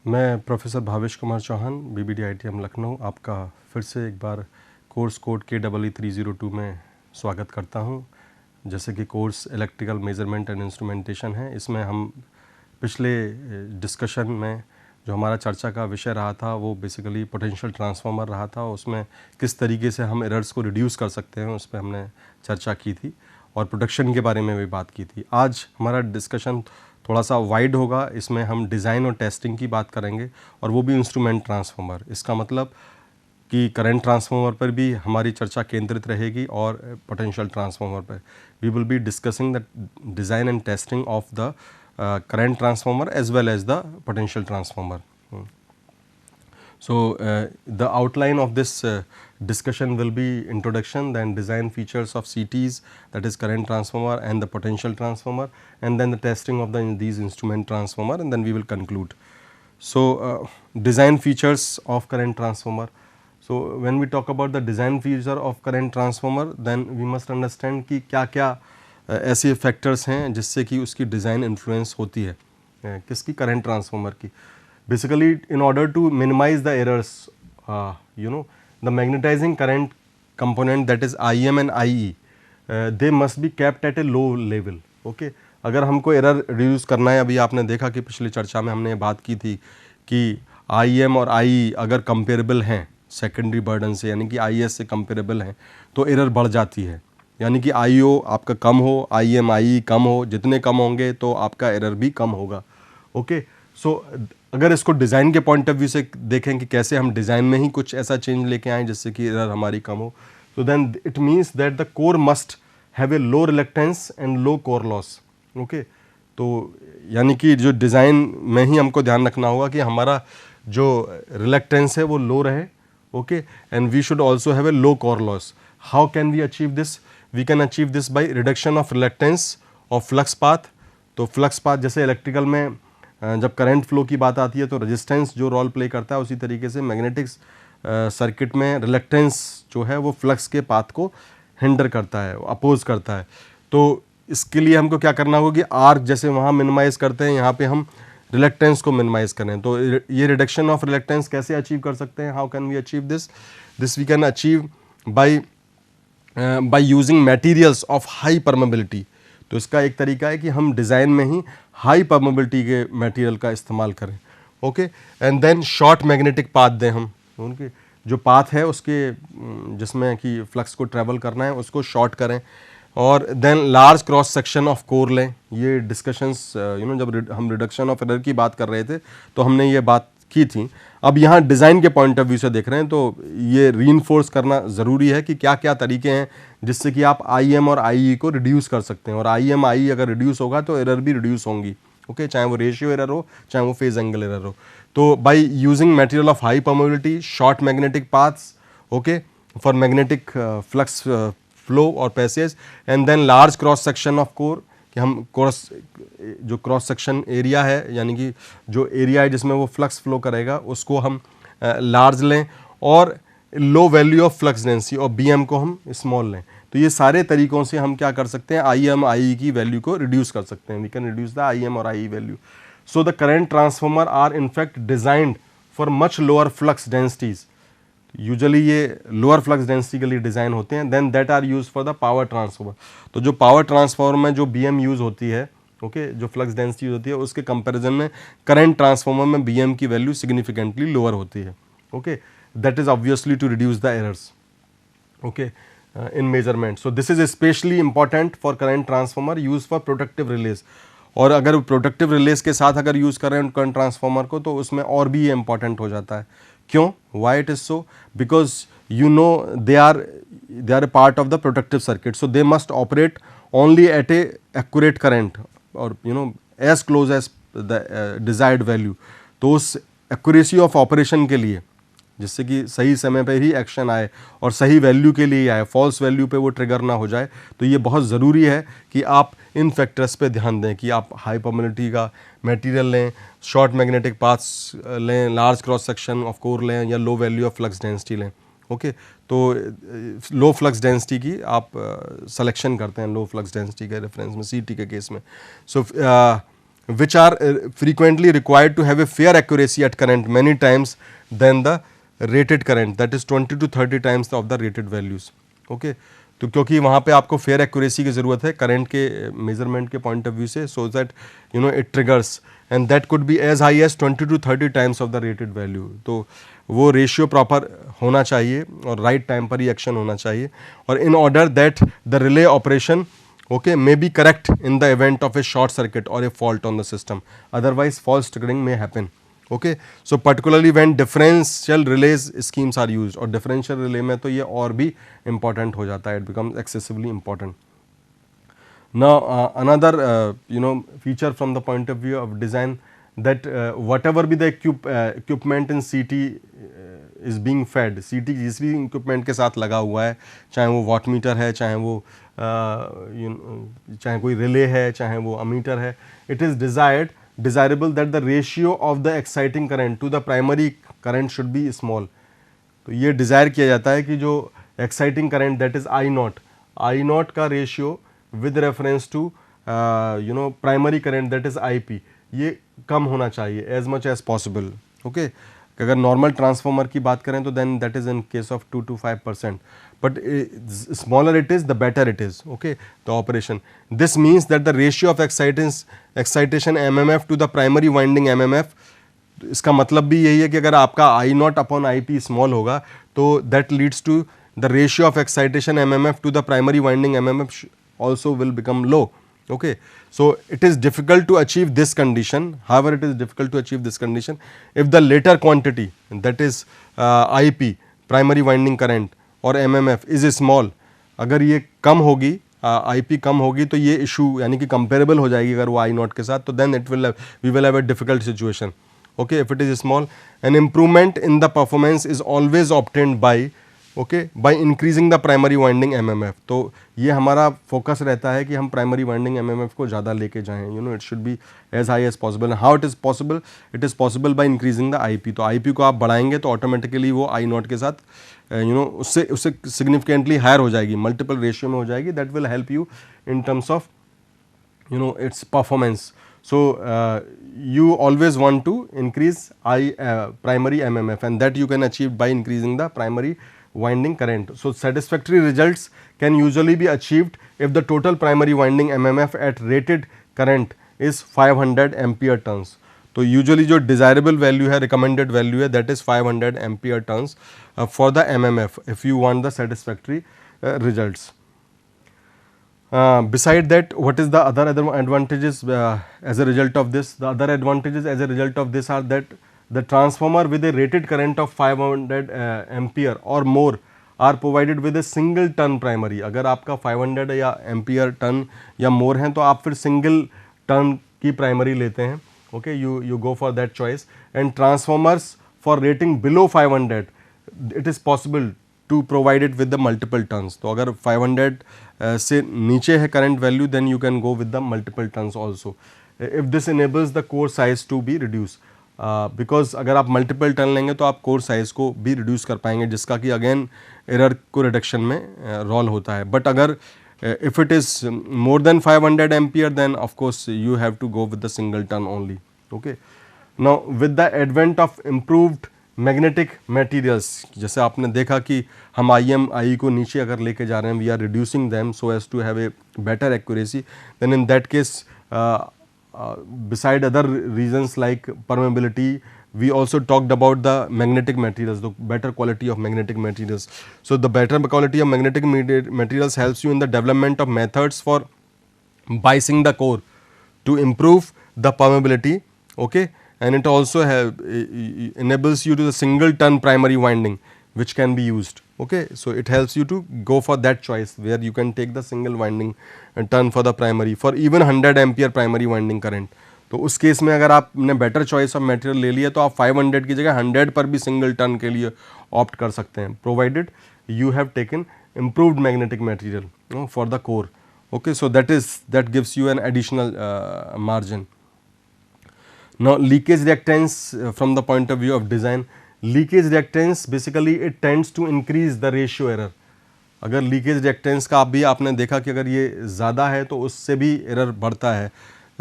मैं professor Bhavesh Kumar Chauhan BBD-ITM Lucknow आपका फिर से एक बार कोर्स कोड KEE302 में स्वागत करता हूं। जैसे कि course electrical measurement and instrumentation है, इसमें हम पिछले डिस्कशन में जो हमारा चर्चा का विषय रहा था वो बेसिकली पोटेंशियल ट्रांसफार्मर रहा था। उसमें किस तरीके से हम एरर्स को रिड्यूस कर सकते हैं उस पर हमने चर्चा की थी और प्रोटेक्शन के बारे में भी बात की थी। आज हमारा डिस्कशन थोड़ा सा वाइड होगा, इसमें हम डिज़ाइन और टेस्टिंग की बात करेंगे और वो भी इंस्ट्रूमेंट ट्रांसफार्मर। इसका मतलब कि करंट ट्रांसफार्मर पर भी हमारी चर्चा केंद्रित रहेगी और पोटेंशियल ट्रांसफार्मर पर। We will be discussing the design and testing of the current transformer as well as the potential transformer. So the outline of this discussion will be introduction, then design features of CTs, that is current transformer, and the potential transformer, and then the testing of these instrument transformer, and then we will conclude. So design features of current transformer. So when we talk about the design feature of current transformer, then we must understand कि क्या क्या ऐसे factors हैं जिससे कि उसकी design influence होती है किसकी, करंट ट्रांसफार्मर की। Basically in order to minimize the errors, the magnetizing current component that is IM and IE, they must be kept at a low level. Okay, अगर हमको एरर रिड्यूस करना है, अभी आपने देखा कि पिछली चर्चा में हमने बात की थी कि IM और IE अगर कंपेरेबल हैं सेकेंडरी बर्डन से, यानी कि IS से कंपेरेबल हैं, तो एरर बढ़ जाती है। यानी कि IO आपका कम हो, IM IE कम हो, जितने कम होंगे तो आपका एरर भी कम होगा। ओके, सो अगर इसको डिज़ाइन के पॉइंट ऑफ व्यू से देखें कि कैसे हम डिज़ाइन में ही कुछ ऐसा चेंज लेके आएँ जिससे कि एरर हमारी कम हो, तो then it means that the core must have a low reluctance and low core loss. Okay, तो यानी कि जो डिज़ाइन में ही हमको ध्यान रखना होगा कि हमारा जो रिलेक्टेंस है वो लो रहे। Okay, and we should also have a low core loss. How can we achieve this? We can achieve this by reduction of reluctance of flux path. तो फ्लक्स पाथ जैसे इलेक्ट्रिकल में जब current flow की बात आती है तो resistance जो रोल प्ले करता है, उसी तरीके से मैग्नेटिक सर्किट में रिलक्टेंस जो है वो फ्लक्स के पाथ को हिंडर करता है, अपोज करता है। तो इसके लिए हमको क्या करना होगा कि आर्क जैसे वहाँ मिनिमाइज़ करते हैं, यहाँ पे हम रिलक्टेंस को मिनिमाइज़ करें। तो ये रिडक्शन ऑफ रिलक्टेंस कैसे अचीव कर सकते हैं? How can we achieve this we can achieve by using materials of high permeability. तो इसका एक तरीका है कि हम डिज़ाइन में ही हाई परमेबिलिटी के मटेरियल का इस्तेमाल करें। Okay, and then short magnetic path दें हम, उनके जो पाथ है उसके जिसमें कि फ्लक्स को ट्रैवल करना है उसको शॉर्ट करें, और then large cross section of core लें। ये डिस्कशंस जब हम रिडक्शन ऑफ एरर की बात कर रहे थे तो हमने ये बात की थी। अब यहाँ डिज़ाइन के पॉइंट ऑफ व्यू से देख रहे हैं तो ये रीइंफोर्स करना ज़रूरी है कि क्या क्या तरीके हैं जिससे कि आप IM और IE को रिड्यूस कर सकते हैं, और IM IE अगर रिड्यूस होगा तो एरर भी रिड्यूस होंगी। ओके, चाहे वो रेशियो एरर हो चाहे वो फेज एंगल एरर हो। तो by using material of high permeability, short magnetic paths, okay, for magnetic flux flow और passage, and then large cross section of core, कि हम जो क्रॉस सेक्शन एरिया है, यानी कि जो एरिया है जिसमें वो फ्लक्स फ्लो करेगा उसको हम लार्ज लें, और low value of flux density और BM को हम स्मॉल लें। तो ये सारे तरीक़ों से हम क्या कर सकते हैं, IM IE की वैल्यू को रिड्यूस कर सकते हैं। We can reduce the IM और IE value. So the current transformer are in fact designed for much lower flux densities. Usually ये लोअर फ्लक्स डेंसिटी के लिए डिज़ाइन होते हैं। Then that are use for the power transformer. तो जो power transformer में जो BM यूज़ होती है, ओके, जो फ्लक्स डेंसिटी होती है उसके कंपैरिजन में करंट ट्रांसफार्मर में BM की वैल्यू सिग्निफिकेंटली लोअर होती है। Okay, that is obviously to reduce the errors, okay, in measurement. So this is especially important for current transformer used for protective relays. और अगर प्रोटेक्टिव रिलेज के साथ अगर यूज़ कर रहे हैं करंट ट्रांसफार्मर को तो उसमें और भी ये इंपॉर्टेंट हो जाता है। क्यों? Why it is so? Because they are a part of the protective circuit, so they must operate only at a accurate current और as close as the desired value. तो उस एक्यूरेसी ऑफ ऑपरेशन के लिए, जिससे कि सही समय पे ही एक्शन आए और सही वैल्यू के लिए आए, फॉल्स वैल्यू पे वो ट्रिगर ना हो जाए, तो ये बहुत ज़रूरी है कि आप इन फैक्टर्स पे ध्यान दें कि आप हाई परमेबिलिटी का मटेरियल लें, शॉर्ट मैग्नेटिक पाथ्स लें, large cross section of core लें, या low value of flux density लें। ओके, तो लो फ्लक्स डेंसिटी की आप सिलेक्शन करते हैं, लो फ्लक्स डेंसिटी के रेफरेंस में CT के केस में। सो which are frequently required to have a fair accuracy at current many times than the rated current, that is 20 to 30 times of the rated values. Okay, तो क्योंकि वहाँ पे आपको fair accuracy की ज़रूरत है करंट के मेजरमेंट के पॉइंट ऑफ व्यू से, so that you know it triggers and that could be as high as 20 to 30 times of the rated value. तो वो रेशियो प्रॉपर होना चाहिए और राइट टाइम पर ही एक्शन होना चाहिए, और in order that the relay operation okay may be correct in the event of a short circuit or a fault on the system, otherwise false triggering may happen. Okay, so particularly when differential relays schemes are used, और differential relay में तो ये और भी important हो जाता है, it becomes excessively important. Now another feature from the point of view of design, that whatever be the equipment in CT is being fed, CT जिस भी इक्विपमेंट के साथ लगा हुआ है, चाहे वो वाट मीटर है, चाहे वो चाहे कोई रिले है, चाहे वो अमीटर है, it is desirable that the ratio of the exciting current to the primary current should be small. तो ये डिज़ायर किया जाता है कि जो exciting current that is I not का ratio with reference to primary current that is IP, ये कम होना चाहिए as much as possible. Okay, अगर नॉर्मल ट्रांसफार्मर की बात करें तो then that is in case of 2 to 5%, but smaller it is the better it is. Okay, the operation, this means that the ratio of excitation MMF to the primary winding MMF, इसका मतलब भी यही है कि अगर आपका I not upon IP small होगा तो that leads to the ratio of excitation MMF to the primary winding MMF also will become low. Okay, so it is difficult to achieve this condition. However, it is difficult to achieve this condition if the later quantity, that is IP primary winding current और MMF is small. अगर ये कम होगी, IP कम होगी, तो ये issue यानी कि comparable हो जाएगी अगर वो I नॉट के साथ, तो then we will have a difficult situation. Okay, if it is small, an improvement in the performance is always obtained by by increasing the primary winding MMF. तो ये हमारा फोकस रहता है कि हम प्राइमरी वाइंडिंग MMF को ज़्यादा लेके जाएँ. It should be as high as possible. How it is possible? It is possible by increasing the IP. तो IP को आप बढ़ाएंगे तो ऑटोमेटिकली वो I नॉट के साथ उससे सिग्निफिकेंटली हायर हो जाएगी, मल्टीपल रेशियो में हो जाएगी. That will help you in terms of its performance. So you always want to increase primary MMF, and that you can achieve by increasing the primary winding current. So satisfactory results can usually be achieved if the total primary winding MMF at rated current is 500 ampere turns. तो usually जो desirable value है, recommended value है, that is 500 ampere turns for the MMF if you want the satisfactory results. Beside that, what is the other advantages as a result of this? The other advantages as a result of this are that the transformer with a rated current of 500 ampere or more are provided with a single turn primary. अगर आपका 500 या ampere turn या मोर हैं तो आप फिर single turn की primary लेते हैं. Okay, you go for that choice. And transformers for rating below 500, it is possible to provide it with the multiple turns. तो अगर 500 से नीचे है current value, then you can go with the multiple turns also. If this enables the core size to be reduced, because अगर आप multiple turn लेंगे तो आप core size को भी reduce कर पाएंगे, जिसका कि again error को reduction में रोल होता है. But अगर if it is more than 500 ampere, then of course you have to go with the single turn only. Okay, now with the advent of improved magnetic materials, जैसे आपने देखा कि हम IE को नीचे अगर लेके जा रहे हैं, we are reducing them so as to have a better accuracy, then in that case beside other reasons like permeability, we also talked about the magnetic materials, the better quality of magnetic materials. So the better quality of magnetic materials helps you in the development of methods for biasing the core to improve the permeability. Okay, and it also enables you to the single turn primary winding which can be used. Okay, so it helps you to go for that choice where you can take the single winding and turn for the primary for even 100 ampere primary winding current. तो उस case में अगर आपने better choice of material ले लिया तो आप 500 की जगह 100 पर भी सिंगल टर्न के लिए ऑप्ट कर सकते हैं, provided you have taken improved magnetic material for the core. Okay, so that gives you an additional margin. Now leakage reactance from the point of view of design, leakage reactance basically it tends to increase the ratio error. अगर leakage reactance का आपने देखा कि अगर ये ज़्यादा है तो उससे भी एरर बढ़ता है.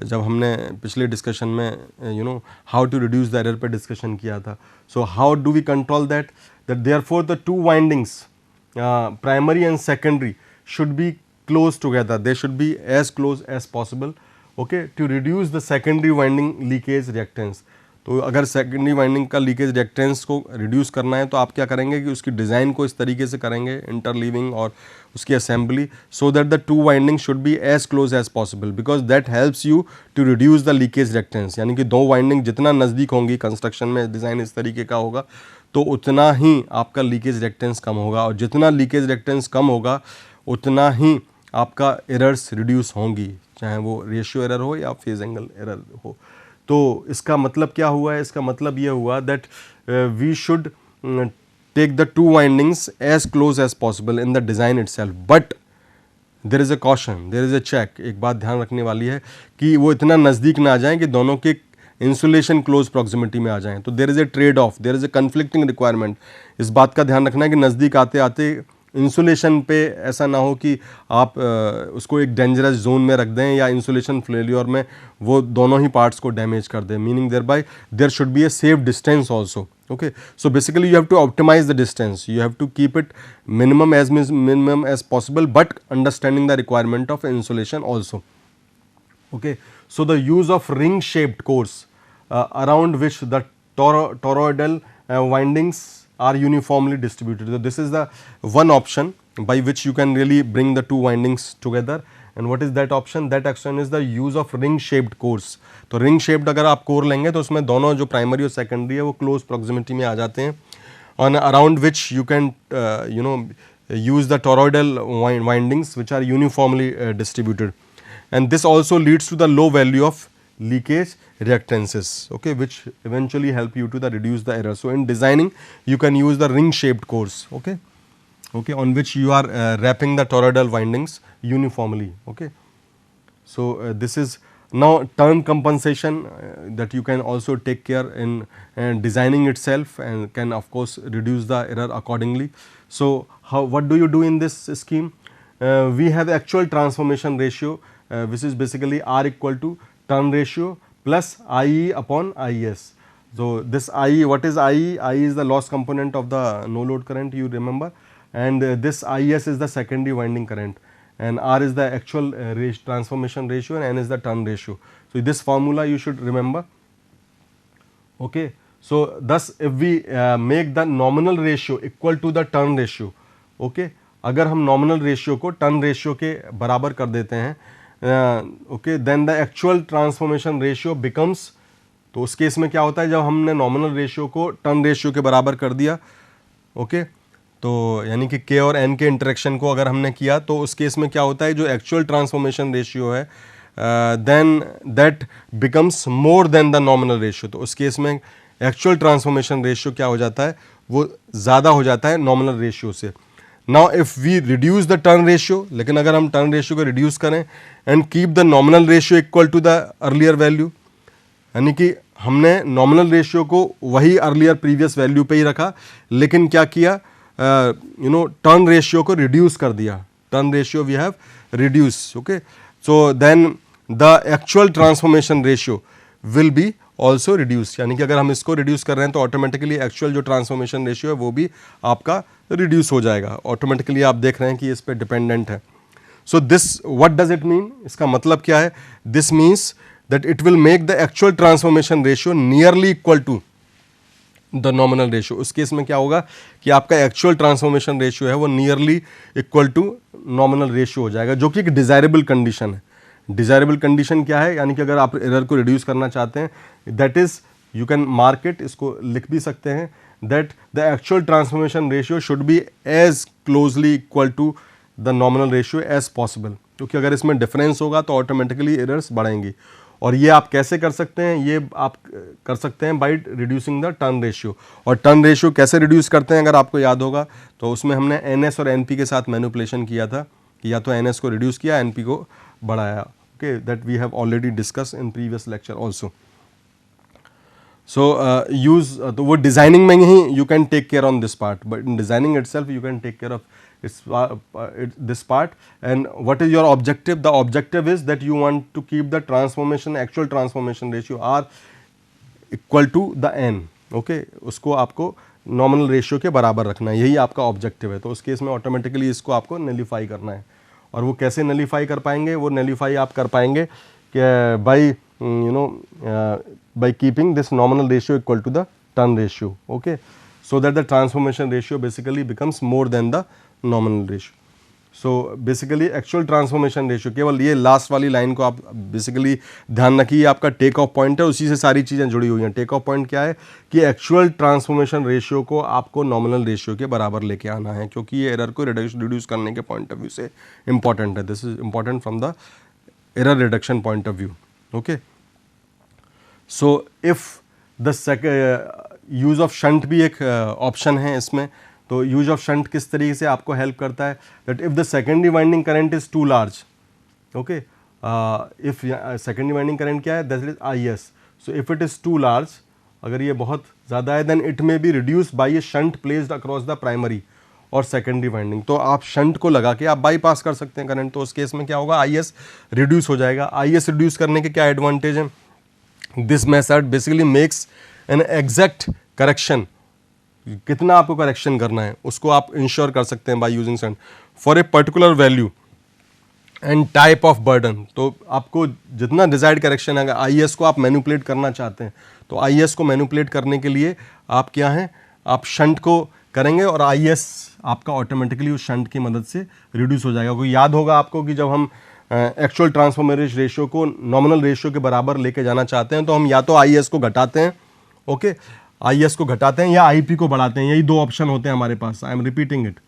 जब हमने पिछले डिस्कशन में how to reduce the error पे डिस्कशन किया था. So how do we control that therefore the two windings primary and secondary should be close together, they should be as close as possible, okay, to reduce the secondary winding leakage reactance. तो अगर secondary winding का leakage reactance को reduce करना है तो आप क्या करेंगे कि उसकी डिज़ाइन को इस तरीके से करेंगे, इंटरलीविंग और उसकी assembly, so that the two winding should be as close as possible, because that helps you to reduce the leakage reactance. यानी कि दो वाइंडिंग जितना नज़दीक होंगी, कंस्ट्रक्शन में डिज़ाइन इस तरीके का होगा, तो उतना ही आपका लीकेज रिएक्टेंस कम होगा, और जितना लीकेज रिएक्टेंस कम होगा उतना ही आपका एरर्स रिड्यूस होंगी, चाहे वो रेशियो एरर हो या फेज एंगल एरर हो. तो इसका मतलब क्या हुआ है? इसका मतलब ये हुआ that we should take the two windings as close as possible in the design itself, but there is a caution, there is a check. एक बात ध्यान रखने वाली है कि वो इतना नज़दीक ना आ जाएं कि दोनों के इंसुलेशन क्लोज प्रॉक्सिमिटी में आ जाएं. तो there is a trade off, there is a conflicting requirement. इस बात का ध्यान रखना है कि नज़दीक आते आते इंसुलेशन पे ऐसा ना हो कि आप उसको एक डेंजरस जोन में रख दें या इंसुलेशन फेल्योर में वो दोनों ही पार्ट्स को डैमेज कर दें. Meaning thereby there should be a safe distance also. Okay, so basically you have to optimize the distance, you have to keep it minimum as possible, but understanding the requirement of insulation also. Okay, so the use of ring shaped cores around which the toroidal windings are uniformly distributed. So this is the one option by which you can really bring the two windings together. And what is that option? That option is the use of ring shaped cores. तो ring shaped अगर आप core लेंगे तो उसमें दोनों जो primary और secondary है वो क्लोज प्रॉक्सिमिटी में आ जाते हैं, on around which you can use the toroidal windings which are uniformly distributed, and this also leads to the low value of leakage reactances, okay, which eventually help you to reduce the error. So in designing you can use the ring shaped cores, okay, on which you are wrapping the toroidal windings uniformly. Okay, so this is now turn compensation that you can also take care in designing itself, and can of course reduce the error accordingly. So what do you do in this scheme? We have actual transformation ratio which is basically R equal to turn ratio plus IE upon IS. So this IE, what is IE? IE is the loss component of the no load current, you remember, and this IS is the secondary winding current, and R is the actual transformation ratio, and N is the turn ratio. So this formula you should remember. Okay, so thus if we make the nominal ratio equal to the turn ratio, okay, अगर हम nominal ratio को turn ratio के बराबर कर देते हैं, okay, then the actual transformation ratio becomes, तो उस केस में क्या होता है जब हमने nominal ratio को turn ratio के बराबर कर दिया, okay, तो यानी कि K और N के इंटरेक्शन को अगर हमने किया तो उस केस में क्या होता है, जो एक्चुअल ट्रांसफॉर्मेशन रेशियो है then that becomes more than the nominal ratio. तो उस केस में एक्चुअल ट्रांसफॉर्मेशन रेशियो क्या हो जाता है, वो ज़्यादा हो जाता है नॉमिनल रेशियो से. Now if we reduce the turn ratio, लेकिन अगर हम टर्न रेशियो को रिड्यूस करें and keep the nominal ratio equal to the earlier value, यानी कि हमने नॉमिनल रेशियो को वही अर्लियर प्रीवियस वैल्यू पे ही रखा, लेकिन क्या किया, टर्न रेशियो को रिड्यूस कर दिया, turn ratio we have reduce. Okay, so then the actual transformation ratio will be also reduce. यानी कि अगर हम इसको रिड्यूस कर रहे हैं तो ऑटोमेटिकली एक्चुअल जो ट्रांसफॉर्मेशन रेशियो है वो भी आपका रिड्यूस हो जाएगा. ऑटोमेटिकली आप देख रहे हैं कि इस पर डिपेंडेंट है. So this what does it mean, इसका मतलब क्या है, this means that it will make the actual transformation ratio nearly equal to the nominal ratio. उस केस में क्या होगा कि आपका एक्चुअल ट्रांसफॉर्मेशन रेशियो है वो nearly equal to nominal ratio हो जाएगा, जो कि एक डिज़ायरेबल कंडीशन है. डिज़ायरेबल कंडीशन क्या है, यानी कि अगर आप एरर को रिड्यूस करना चाहते हैं, that is you can mark it, इसको लिख भी सकते हैं, that the actual transformation ratio should be as closely equal to the nominal ratio as possible, क्योंकि अगर इसमें डिफरेंस होगा तो ऑटोमेटिकली एरर्स बढ़ेंगी. और ये आप कैसे कर सकते हैं, ये आप कर सकते हैं by reducing the turn ratio. और टर्न रेशियो कैसे रिड्यूस करते हैं, अगर आपको याद होगा तो उसमें हमने NS और NP के साथ मैनिपुलेशन किया था, कि या तो NS को रिड्यूस किया, NP को बढ़ाया. Okay, that we have already discuss in previous lecture also. So use तो वो डिज़ाइनिंग में ही you can take care on this part, but in designing itself you can take care of this part. And what is your objective? The objective is that you want to keep the transformation, actual transformation ratio R equal to the n. Okay, उसको आपको nominal ratio के बराबर रखना है, यही आपका objective है. तो उस केस में ऑटोमेटिकली इसको आपको नलीफाई करना है. और वो कैसे नलीफाई कर पाएंगे? वो नलीफाई आप कर पाएंगे कि by by keeping this nominal ratio equal to the turn ratio, okay, so that the transformation ratio basically becomes more than the nominal ratio. So basically actual transformation ratio, केवल ये last वाली line को आप basically ध्यान रखिए, आपका take off point है, उसी से सारी चीज़ें जुड़ी हुई हैं. टेक ऑफ पॉइंट क्या है कि एक्चुअल ट्रांसफॉर्मेशन रेशियो को आपको नॉमिनल रेशियो के बराबर लेके आना है, क्योंकि ये एरर को रिड्यूस करने के पॉइंट ऑफ व्यू से इंपॉर्टेंट है. This is important from the error reduction point of view. Okay, so if the use of shunt भी एक ऑप्शन है इसमें. तो यूज ऑफ शंट किस तरीके से आपको हेल्प करता है? That if the secondary winding current is too large, okay, if secondary winding current क्या है? That is IS. So if it is too large, अगर ये बहुत ज़्यादा है, then it may be reduce by a shunt placed across the primary और secondary winding. तो आप शंट को लगा के आप बाईपास कर सकते हैं करंट. तो उस केस में क्या होगा? IS रिड्यूस हो जाएगा. IS रिड्यूस करने के क्या एडवांटेज हैं? This method basically makes an exact correction. कितना आपको करेक्शन करना है उसको आप इंश्योर कर सकते हैं bye using shunt for a particular value and type of burden. तो आपको जितना डिजायर्ड करेक्शन है, अगर IS को आप मैनिपुलेट करना चाहते हैं तो IS को मैनिपुलेट करने के लिए आप क्या हैं, आप शंट को करेंगे और IS आपका ऑटोमेटिकली उस शंट की मदद से रिड्यूस हो जाएगा. क्योंकि याद होगा आपको कि जब हम एक्चुअल ट्रांसफॉर्मेशन रेशियो को नॉमिनल रेशियो के बराबर लेके जाना चाहते हैं तो हम या तो IS को घटाते हैं, ओके, IS को घटाते हैं, या IP को बढ़ाते हैं. यही दो ऑप्शन होते हैं हमारे पास. I am repeating it.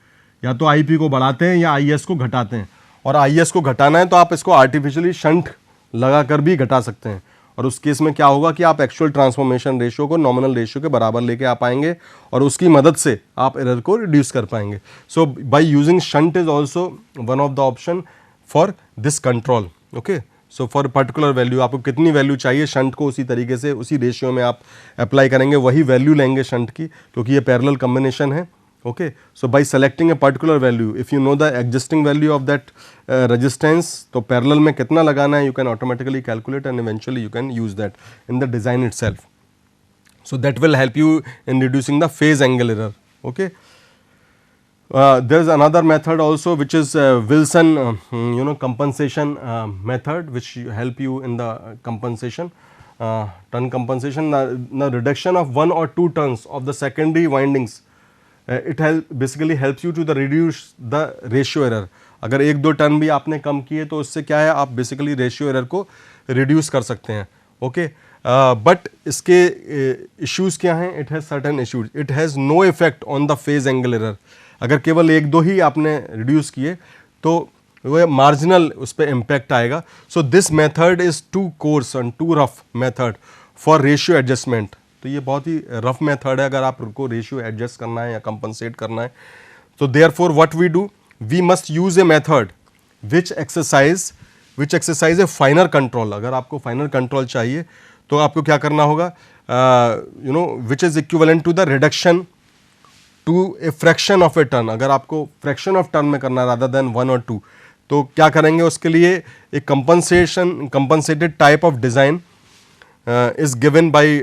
या तो IP को बढ़ाते हैं या IS को घटाते हैं. और IS को घटाना है तो आप इसको आर्टिफिशियली शंट लगा कर भी घटा सकते हैं. और उस केस में क्या होगा कि आप एक्चुअल ट्रांसफॉर्मेशन रेशियो को नॉमिनल रेशियो के बराबर लेके आ पाएंगे और उसकी मदद से आप एरर को रिड्यूस कर पाएंगे. So by using shunt is also one of the option for this control. Okay, so for particular value आपको कितनी वैल्यू चाहिए, शंट को उसी तरीके से उसी रेशियो में आप अप्लाई करेंगे, वही वैल्यू लेंगे शंट की, क्योंकि ये पैरेलल कॉम्बिनेशन है. Okay, so bye selecting a particular value, if you know the existing value of that resistance, तो पैरेलल में कितना लगाना है you can automatically calculate and eventually you can use that in the design itself. So that will help you in reducing the phase angle error. Okay, there is another method also which is Wilson compensation method, which help you in the compensation, turn compensation. The reduction of 1 or 2 turns of the secondary windings, it basically helps you to the reduce the ratio error. अगर 1-2 turn भी आपने कम किए तो उससे क्या है, आप basically ratio error को रिड्यूस कर सकते हैं. ओके, बट इसके इश्यूज़ क्या हैं? It has certain issues. It has no effect on the phase angle error. अगर केवल 1-2 ही आपने रिड्यूस किए तो वो मार्जिनल उस पर इम्पैक्ट आएगा. So this method is too coarse and too rough method for ratio adjustment. तो ये बहुत ही रफ मेथड है अगर आपको रेशियो एडजस्ट करना है या कंपनसेट करना है. तो therefore what we do, we must use a method which exercise a finer control. अगर आपको फाइनर कंट्रोल चाहिए तो आपको क्या करना होगा, which is equivalent to the reduction to a fraction of a turn. अगर आपको फ्रैक्शन ऑफ टर्न में करना रादर देन 1 और 2, तो क्या करेंगे उसके लिए, एक compensated type of design is given by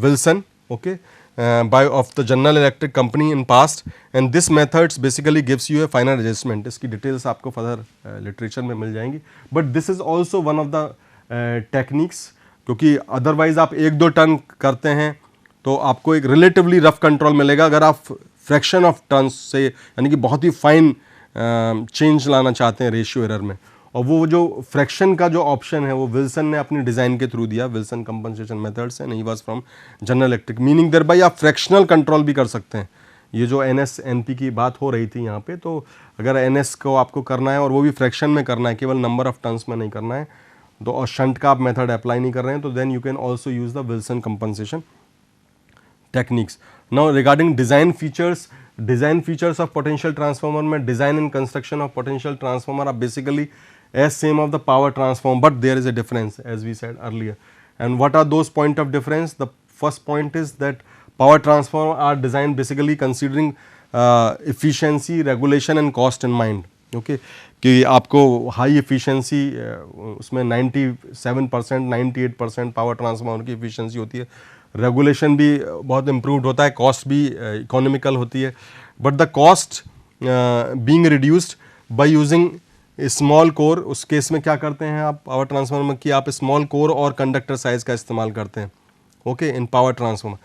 Wilson, okay, by of the General Electric Company in past, and this methods basically gives you a final adjustment. इसकी डिटेल्स आपको फर्दर लिटरेचर में मिल जाएंगी. But this is also one of the techniques, क्योंकि otherwise आप 1-2 turn करते हैं तो आपको एक रिलेटिवली रफ कंट्रोल मिलेगा. अगर आप फ्रैक्शन ऑफ टर्न्स से यानी कि बहुत ही फाइन चेंज लाना चाहते हैं रेशियो एरर में, और वो जो फ्रैक्शन का जो ऑप्शन है वो विल्सन ने अपनी डिज़ाइन के थ्रू दिया, Wilson compensation methods, and he was from General Electric, meaning thereby आप फ्रैक्शनल कंट्रोल भी कर सकते हैं. ये जो NS NP की बात हो रही थी यहाँ पे, तो अगर NS को आपको करना है और वो भी फ्रैक्शन में करना है, केवल नंबर ऑफ टर्न्स में नहीं करना है, तो और शंट का आप मेथड अप्लाई नहीं कर रहे हैं, तो then you can also use the Wilson compensation techniques. Now regarding design features of potential transformer में, design and construction of potential transformer are basically as same of the power transform, but there is a difference as we said earlier. And what are those point of difference? The first point is that power transformer are designed basically considering efficiency, regulation and cost in mind. Okay कि आपको high efficiency उसमें 97%, 98% power transformer की efficiency होती है, regulation भी बहुत improved होता है, कॉस्ट भी इकोनॉमिकल होती है, but the cost being reduced by using small core. उस केस में क्या करते हैं आप पावर ट्रांसफार्मर में कि आप स्मॉल कोर और कंडक्टर साइज का इस्तेमाल करते हैं, okay, in power transformer.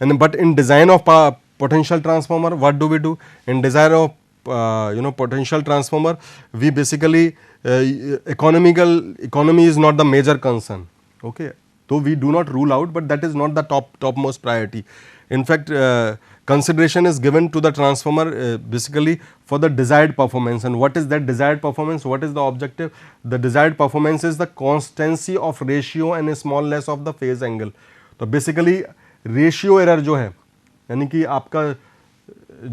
And but in design of potential transformer what do we do in design of potential transformer, we basically economy is not the major concern, okay, though we do not rule out, but that is not the topmost priority. In fact, consideration is given to the transformer basically for the desired performance. And what is that desired performance? What is the objective? The desired performance is the constancy of ratio and a smallness of the phase angle. तो basically ratio error जो है, यानी कि आपका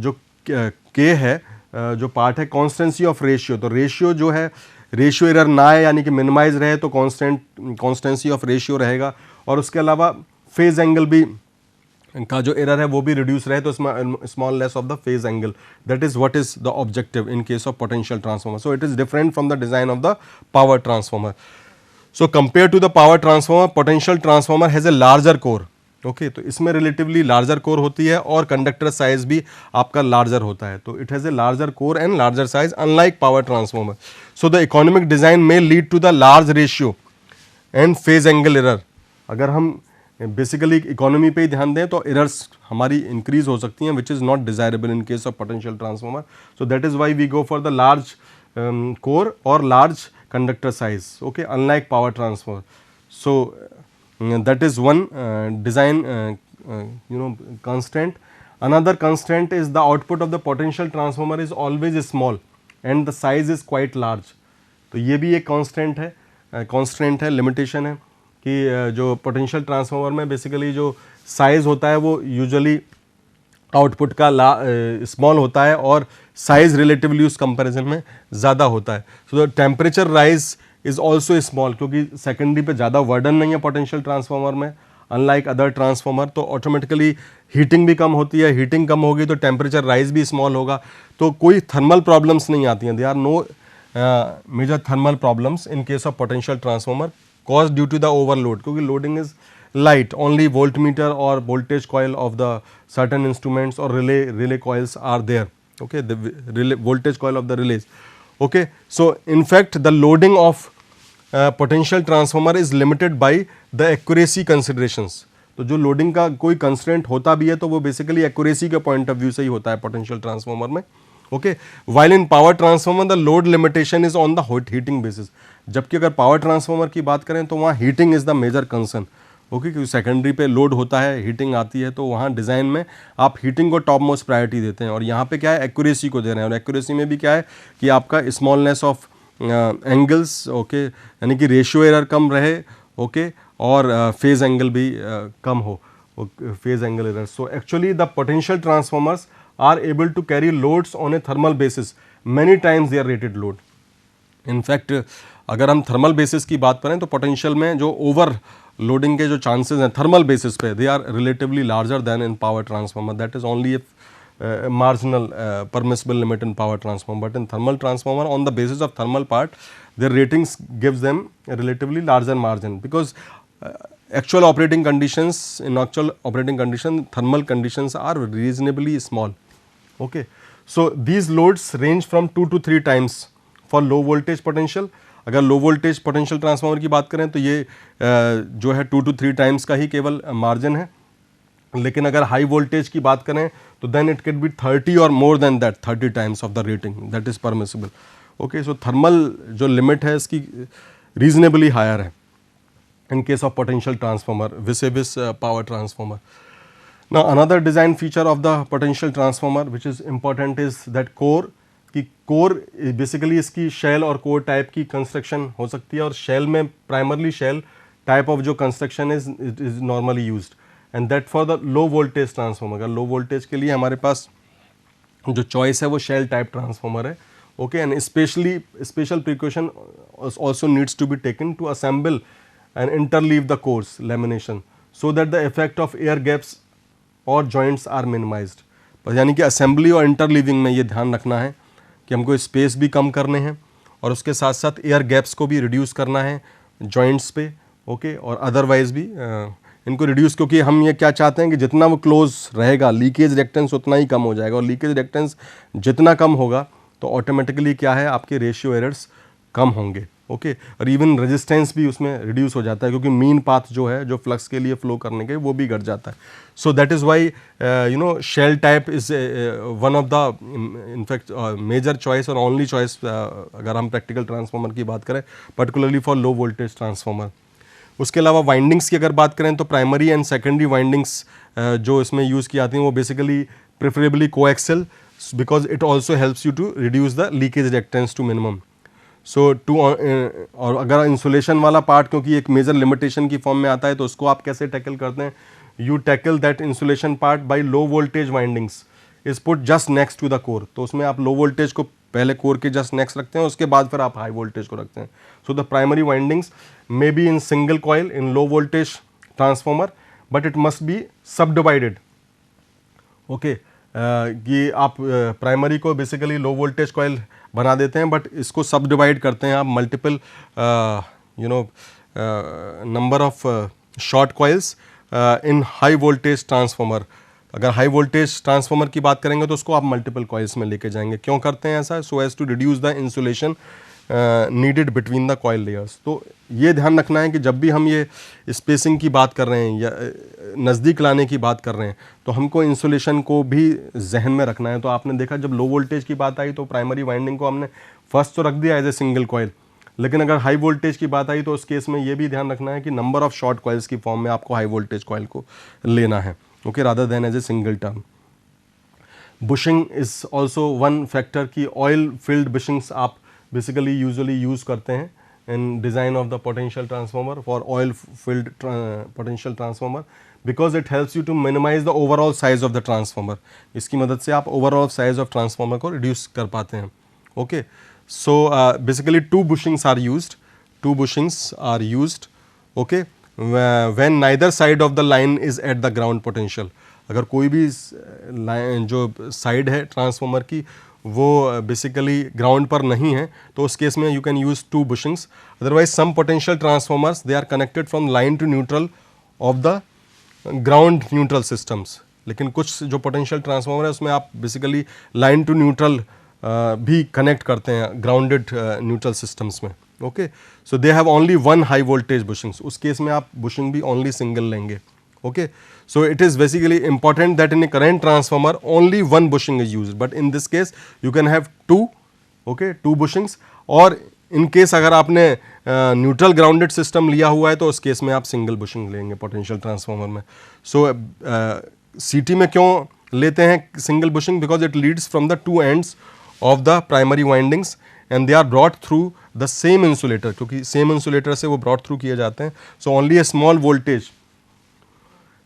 जो K है, जो part है कॉन्स्टेंसी ऑफ रेशियो, तो रेशियो जो है रेशियो एरर ना है यानी कि मिनिमाइज रहे तो कॉन्स्टेंसी ऑफ रेशियो रहेगा, और उसके अलावा फेज एंगल भी का जो एरर है वो भी रिड्यूस रहे तो smallness of the phase angle. That is what is the objective in case of potential transformer. So it is different from the design of the power transformer. So compare to the power transformer, potential transformer has a larger core. Okay, तो इसमें relatively larger core होती है और conductor size भी आपका larger होता है. तो it has a larger core and larger size unlike power transformer. So the economic design में lead to the large ratio and phase angle error. अगर हम बेसिकली इकोनॉमी पे ही ध्यान दें तो एरर्स हमारी इंक्रीज हो सकती हैं, which is not desirable in case of potential transformer. So that is why we go for the large core और large conductor size, okay, unlike power transformer. So that is one design constraint. Another constraint is the output of the potential transformer is always small and the size is quite large. तो ये भी एक constraint है, limitation है कि जो potential transformer में basically जो size होता है वो usually आउटपुट का स्मॉल होता है और साइज रिलेटिवली उस कंपैरिजन में ज़्यादा होता है. So the temperature rise is also small, क्योंकि सेकेंडरी पे ज़्यादा वर्डन नहीं है पोटेंशियल ट्रांसफार्मर में अनलाइक अदर ट्रांसफार्मर. तो ऑटोमेटिकली हीटिंग भी कम होती है, हीटिंग कम होगी तो टेम्परेचर राइज भी स्मॉल होगा, तो कोई थर्मल प्रॉब्लम्स नहीं आती हैं. They are no major thermal problems in case of potential transformer cause due to the overload, क्योंकि loading is light. Only voltmeter or voltage coil of the certain instruments or relay coils are there, okay, the voltage coil of the relays, okay. So in fact the loading of potential transformer is limited by the accuracy considerations. तो जो loading का कोई constraint होता भी है तो वो basically accuracy के पॉइंट ऑफ व्यू से ही होता है पोटेंशियल ट्रांसफार्मर में, okay. While in power transformer the load limitation is on the heating basis. जबकि अगर पावर ट्रांसफार्मर की बात करें तो वहाँ heating is the major concern, okay, क्योंकि सेकेंडरी पे लोड होता है, हीटिंग आती है, तो वहाँ डिज़ाइन में आप हीटिंग को टॉप मोस्ट प्रायोरिटी देते हैं. और यहाँ पे क्या है, एक्यूरेसी को दे रहे हैं. और एक्यूरेसी में भी क्या है कि आपका स्मॉलनेस ऑफ एंगल्स, ओके, यानी कि रेशियो एरर कम रहे, ओके, और फेज एंगल भी कम हो, phase angle error. So actually the potential transformers are able to carry loads on a thermal basis many times their rated load. In fact अगर हम thermal basis की बात करें तो पोटेंशियल में जो ओवर लोडिंग के जो चांसेस हैं थर्मल बेसिस पे, they are relatively larger than in power transformer. That is only marginal permissible limit in power transformer, but in thermal transformer on the basis of thermal part their ratings gives them relatively larger margin, because actual operating condition thermal conditions are reasonably small, okay. So these loads range from 2 to 3 times for low voltage potential. अगर low voltage potential transformer की बात करें तो ये जो है 2 to 3 times का ही केवल मार्जिन है. लेकिन अगर हाई वोल्टेज की बात करें तो देन इट कैन बी 30 और more than that, 30 times of the rating, that is permissible, okay. So thermal जो लिमिट है इसकी रीजनेबली हायर है in case of potential transformer vis-a-vis power transformer. Now another design feature of the potential transformer which is important is that core, कि core basically इसकी shell और core type की construction हो सकती है, और shell में primarily shell type of जो construction is normally used, and that for the low voltage transformer. अगर low voltage के लिए हमारे पास जो choice है वो shell type transformer है, okay, and special precaution also needs to be taken to assemble and interleave the cores, lamination. So that the effect of air gaps और joints are minimised. यानी कि असेंबली और interleaving में ये ध्यान रखना है कि हमको स्पेस भी कम करने हैं और उसके साथ साथ एयर गैप्स को भी रिड्यूस करना है जॉइंट्स पे, ओके, और अदरवाइज भी इनको रिड्यूस, क्योंकि हम ये क्या चाहते हैं कि जितना वो क्लोज रहेगा लीकेज रिएक्टेंस उतना ही कम हो जाएगा, और लीकेज रिएक्टेंस जितना कम होगा तो ऑटोमेटिकली क्या है, आपके रेशियो एरर्स कम होंगे, ओके, और इवन रेजिस्टेंस भी उसमें रिड्यूस हो जाता है, क्योंकि मीन पाथ जो है जो फ्लक्स के लिए फ्लो करने के वो भी घट जाता है। So that is why shell type is one of the in fact major choice और ओनली चॉइस अगर हम प्रैक्टिकल ट्रांसफार्मर की बात करें, particularly for low voltage transformer. उसके अलावा वाइंडिंग्स की अगर बात करें तो प्राइमरी एंड सेकेंडरी वाइंडिंग्स जो इसमें यूज़ की आती हैं वो basically preferably coaxial, because it also helps you to reduce the leakage reactance to minimum. So और अगर इंसुलेशन वाला पार्ट क्योंकि एक मेजर लिमिटेशन की फॉर्म में आता है तो उसको आप कैसे टैकल करते हैं, you tackle that insulation part by low voltage windings is put just next to the core. तो उसमें आप लो वोल्टेज को पहले कोर के जस्ट नेक्स्ट रखते हैं, उसके बाद फिर आप हाई वोल्टेज को रखते हैं। So the primary windings may be in single coil in low voltage transformer, but it must be सब डिवाइडेड, ओके, कि आप प्राइमरी को बेसिकली लो वोल्टेज कॉइल बना देते हैं, बट इसको सब डिवाइड करते हैं आप multiple number of short coils in high voltage transformer. अगर हाई वोल्टेज ट्रांसफॉर्मर की बात करेंगे तो उसको आप मल्टीपल कॉइल्स में लेके जाएंगे। क्यों करते हैं ऐसा? So as to reduce the insulation needed between the coil layers. तो ये ध्यान रखना है कि जब भी हम ये स्पेसिंग की बात कर रहे हैं या नज़दीक लाने की बात कर रहे हैं तो हमको इंसुलेशन को भी जहन में रखना है। तो आपने देखा जब लो वोल्टेज की बात आई तो प्राइमरी वाइंडिंग को हमने फर्स्ट तो रख दिया एज ए सिंगल कॉइल, लेकिन अगर हाई वोल्टेज की बात आई तो उस केस में ये भी ध्यान रखना है कि नंबर ऑफ शॉर्ट कॉइल्स की फॉर्म में आपको हाई वोल्टेज कॉइल को लेना है, okay, rather than as a single term. Bushing is also one factor की ऑयल फिल्ड बुशिंग्स आप बेसिकली यूजुअली यूज़ करते हैं in design of the potential transformer for oil filled potential transformer, because it helps you to minimize the overall size of the transformer. इसकी मदद से आप overall size of transformer को reduce कर पाते हैं, okay. So basically two bushings are used, okay, when neither side of the line is at the ground potential. अगर कोई भी लाइन जो साइड है ट्रांसफार्मर की वो बेसिकली ग्राउंड पर नहीं है तो उस केस में you can use two bushings. Otherwise some potential transformers they are connected from line to neutral of the ground neutral systems. लेकिन कुछ जो पोटेंशियल ट्रांसफार्मर है उसमें आप बेसिकली लाइन टू न्यूट्रल भी कनेक्ट करते हैं ग्राउंडेड न्यूट्रल सिस्टम्स में, okay. So they have only one high voltage bushings, उस केस में आप बुशिंग भी ओनली सिंगल लेंगे, okay. So it is basically important that in a current transformer only one bushing is used, but in this case you can have two, okay, two bushings, और in case अगर आपने neutral grounded system लिया हुआ है तो उस case में आप सिंगल बुशिंग लेंगे पोटेंशियल ट्रांसफार्मर में। सो सीटी में क्यों लेते हैं single bushing? Because it leads from the two ends of the primary windings and they are brought through the same insulator, क्योंकि सेम इंसुलेटर से वो ब्रॉट थ्रू किए जाते हैं। So only a small voltage,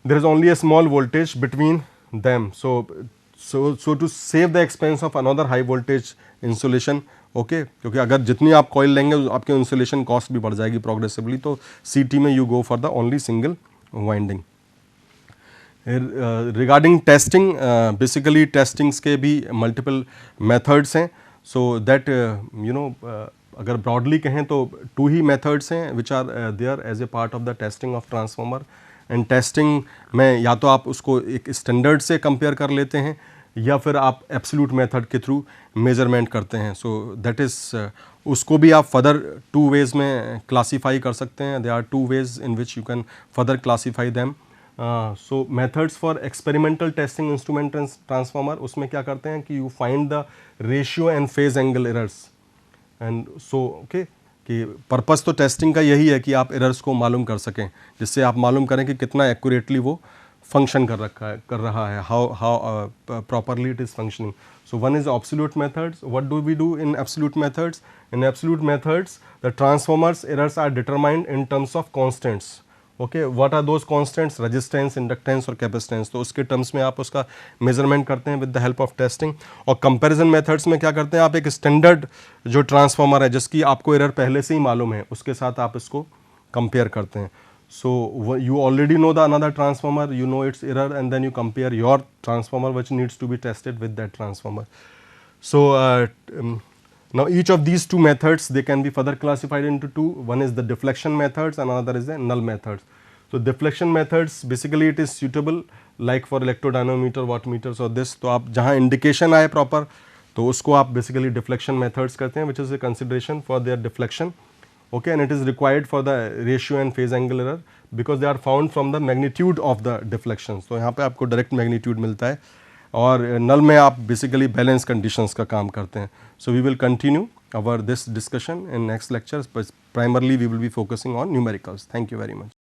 there is only a small voltage between them, so to save the expense of another high voltage insulation, okay, क्योंकि अगर जितनी आप कॉइल लेंगे आपके इंसुलेशन कॉस्ट भी बढ़ जाएगी प्रोग्रेसिवली, तो सीटी में you go for the only single winding. Regarding testing, basically testings के भी मल्टीपल मेथड्स हैं, सो दैट अगर ब्रॉडली कहें तो टू ही मेथड्स हैं which are there as a part of the testing of transformer. And testing में या तो आप उसको एक स्टैंडर्ड से कंपेयर कर लेते हैं या फिर आप एब्सोल्यूट मेथड के थ्रू मेजरमेंट करते हैं। सो दैट इज़ उसको भी आप फर्दर टू वेज में क्लासीफाई कर सकते हैं। They are two ways in which you can further classify them. So methods for experimental testing instrument transformer, उसमें क्या करते हैं कि you find the ratio and phase angle errors, and so okay, कि पर्पस तो टेस्टिंग का यही है कि आप एरर्स को मालूम कर सकें, जिससे आप मालूम करें कि कितना एक्यूरेटली वो फंक्शन कर रहा है, how properly it is functioning. So one is absolute methods. What do we do in absolute methods? In absolute methods the transformers errors are determined in terms of constants, okay. What are those constants? Resistance, inductance और capacitance. तो उसके terms में आप उसका measurement करते हैं with the help of testing. और comparison methods में क्या करते हैं, आप एक स्टैंडर्ड जो ट्रांसफार्मर है जिसकी आपको एरर पहले से ही मालूम है उसके साथ आप इसको कंपेयर करते हैं। So you already know the another transformer, you know its error, and then you compare your transformer which needs to be tested with that transformer. So now each of these two methods, they can be further classified into two. One is the deflection methods and another is the null methods. So deflection methods basically it is suitable like for electrodynamometer, wattmeters or this. तो आप जहाँ indication आए proper तो उसको आप basically deflection methods करते हैं, which is a consideration for their deflection. Okay, and it is required for the ratio and phase angle error because they are found from the magnitude of the deflection. So यहाँ पे आपको direct magnitude मिलता है और null में आप basically balance conditions का काम करते हैं. So we will continue our this discussion in next lectures, but primarily we will be focusing on numericals. Thank you very much.